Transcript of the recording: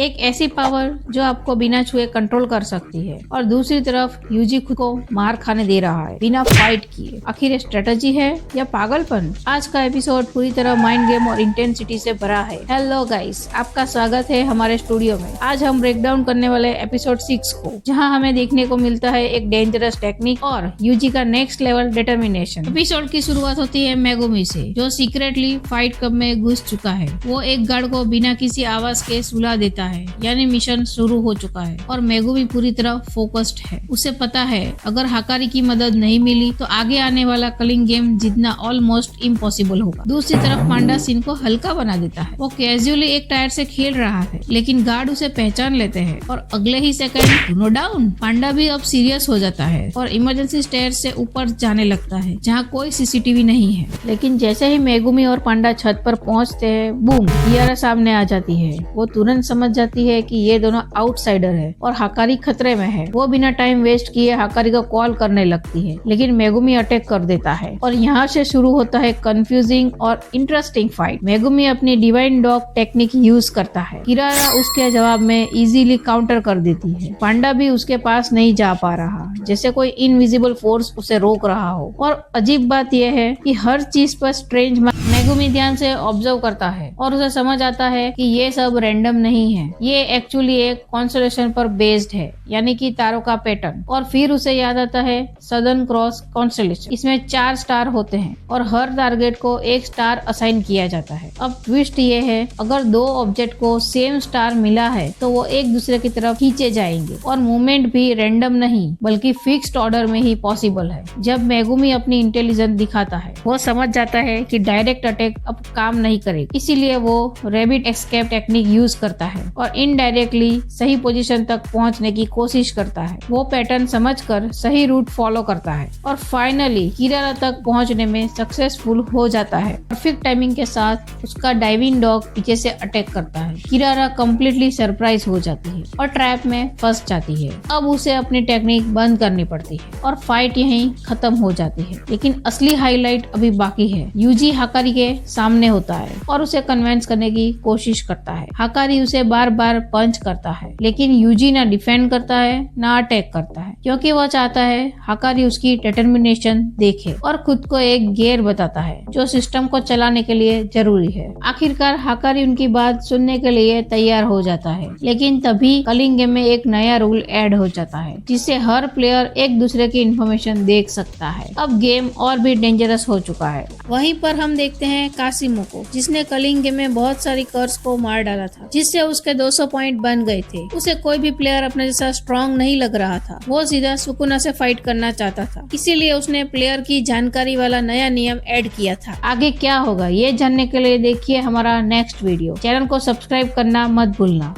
एक ऐसी पावर जो आपको बिना छुए कंट्रोल कर सकती है और दूसरी तरफ यूजी खुद को मार खाने दे रहा है बिना फाइट किए। आखिर स्ट्रेटजी है या पागलपन? आज का एपिसोड पूरी तरह माइंड गेम और इंटेंसिटी से भरा है। हेलो गाइस, आपका स्वागत है हमारे स्टूडियो में। आज हम ब्रेक डाउन करने वाले एपिसोड 6 को, जहां हमें देखने को मिलता है एक डेंजरस टेक्निक और यूजी का नेक्स्ट लेवल डिटर्मिनेशन। एपिसोड की शुरुआत होती है मेगुमी से, जो सीक्रेटली फाइट क्लब में घुस चुका है। वो एक गार्ड को बिना किसी आवाज के सुला देता है, यानी मिशन शुरू हो चुका है और मेगुमी पूरी तरह फोकस्ड है। उसे पता है अगर हाकारी की मदद नहीं मिली तो आगे आने वाला कलिंग गेम जीतना ऑलमोस्ट इम्पॉसिबल होगा। दूसरी तरफ पांडा सीन को हल्का बना देता है। वो कैजुअली एक टायर से खेल रहा है, लेकिन गार्ड उसे पहचान लेते हैं और अगले ही सेकंड नो डाउन। पांडा भी अब सीरियस हो जाता है और इमरजेंसी स्टेयर से ऊपर जाने लगता है, जहाँ कोई सीसीटीवी नहीं है। लेकिन जैसे ही मेगुमी और पांडा छत पर पहुँचते हैं, बूम, कियारा सामने आ जाती है। वो तुरंत समझ जाती है कि ये दोनों आउटसाइडर है और हाकारी खतरे में है। वो बिना टाइम वेस्ट किए हाकारी को कॉल करने लगती है, लेकिन मेगुमी अटैक कर देता है और यहाँ से शुरू होता है कंफ्यूजिंग और इंटरेस्टिंग फाइट। मेगुमी अपनी डिवाइन डॉग टेक्निक यूज करता है। किरारा उसके जवाब में इजीली काउंटर कर देती है। पांडा भी उसके पास नहीं जा पा रहा, जैसे कोई इनविजिबल फोर्स उसे रोक रहा हो। और अजीब बात यह है कि हर चीज पर स्ट्रेंज मेगुमी ध्यान से ऑब्जर्व करता है और उसे समझ आता है कि ये सब रैंडम नहीं है, ये एक्चुअली एक कॉन्स्टेलेशन पर बेस्ड है, यानी कि तारों का पैटर्न। और फिर उसे याद आता है सदर्न क्रॉस कॉन्स्टेलेशन। इसमें 4 स्टार होते हैं और हर टारगेट को 1 स्टार असाइन किया जाता है। अब ट्विस्ट ये है, अगर 2 ऑब्जेक्ट को सेम स्टार मिला है तो वो एक दूसरे की तरफ खींचे जाएंगे और मूवमेंट भी रैंडम नहीं बल्कि फिक्स्ड ऑर्डर में ही पॉसिबल है। जब मेगुमी अपनी इंटेलिजेंस दिखाता है, वो समझ जाता है कि डायरेक्ट अटैक अब काम नहीं करेगा, इसीलिए वो रैबिट एस्केप टेक्निक यूज करता है और इनडायरेक्टली सही पोजीशन तक पहुंचने की कोशिश करता है। वो पैटर्न समझकर सही रूट फॉलो करता है और फाइनली किरारा तक पहुंचने में सक्सेसफुल हो जाता है। परफेक्ट टाइमिंग के साथ उसका डाइविंग डॉग पीछे से अटैक करता है। किरारा कंप्लीटली सरप्राइज हो जाती है और ट्रैप में फंस जाती है। अब उसे अपनी टेक्निक बंद करनी पड़ती है और फाइट यहीं खत्म हो जाती है। लेकिन असली हाईलाइट अभी बाकी है। यूजी हाकारी के सामने होता है और उसे कन्विंस करने की कोशिश करता है। हाकारी उसे बार बार पंच करता है, लेकिन यूजी ना डिफेंड करता है ना अटैक करता है, क्योंकि वह चाहता है हाकारी उसकी डिटर्मिनेशन देखे और खुद को एक गियर बताता है जो सिस्टम को चलाने के लिए जरूरी है। आखिरकार हाकारी उनकी बात सुनने के लिए तैयार हो जाता है, लेकिन तभी कलिंग गेम में एक नया रूल ऐड हो जाता है, जिससे हर प्लेयर एक दूसरे की इंफॉर्मेशन देख सकता है। अब गेम और भी डेंजरस हो चुका है। वहीं पर हम देखते हैं कासिमो को, जिसने कलिंग गेम में बहुत सारी कर्स को मार डाला था, जिससे उसके 200 पॉइंट बन गए थे। उसे कोई भी प्लेयर अपने जैसा स्ट्रॉन्ग नहीं लग रहा था। वो सीधा सुकुना से फाइट करना चाहता था, इसीलिए उसने प्लेयर की जानकारी वाला नया नियम ऐड किया था। आगे क्या होगा ये जानने के लिए देखिए हमारा नेक्स्ट वीडियो। चैनल को सब्सक्राइब करना मत भूलना।